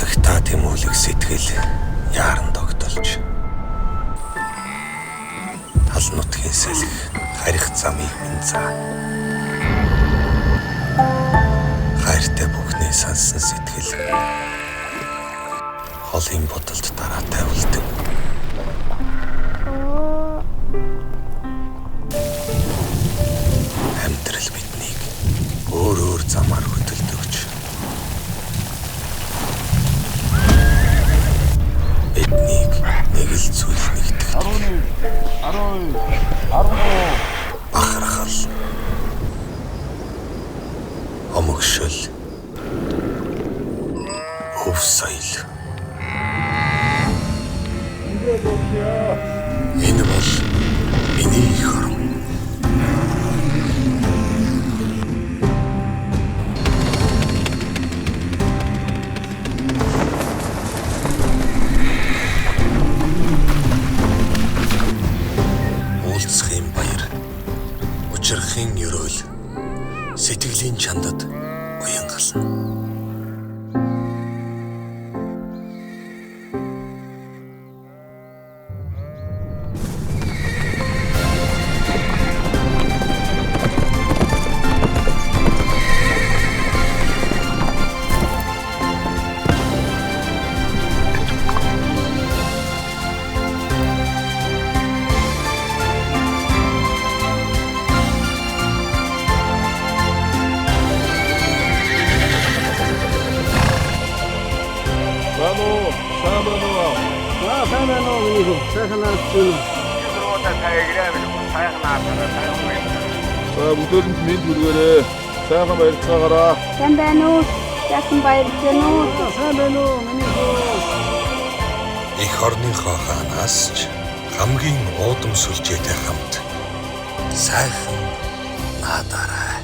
Хатагтаа тэмүүлэх сэтгэл яаран тогтолж тал нутгийн сэлэх харих замыг минь заа. Хайртай бүхний сансан сэтгэл холын бодолд дараа тавилдаг. Амьдрал биднийг өөр замаар хөдөлдөгч. Биднийг нэг л зүйл нэгтгэдэг. 11, 12, Бахархал, омогшил, өв соёл. Энэ бол миний эх орон. Уулзахын баяр, учрахын ёроол, сэтгэлийн чандад уян гална. Бүгдөөс нь мэд хүргээрээ сайхан баярлцаагаараа. Сайн байна уу? Яасан баярлж байна уу? Сайн байна уу? Миний хөөс. Эх орныхоо хаанаас ч хамгийн уудам сүлжээтэй хамт сайхан наадаарай.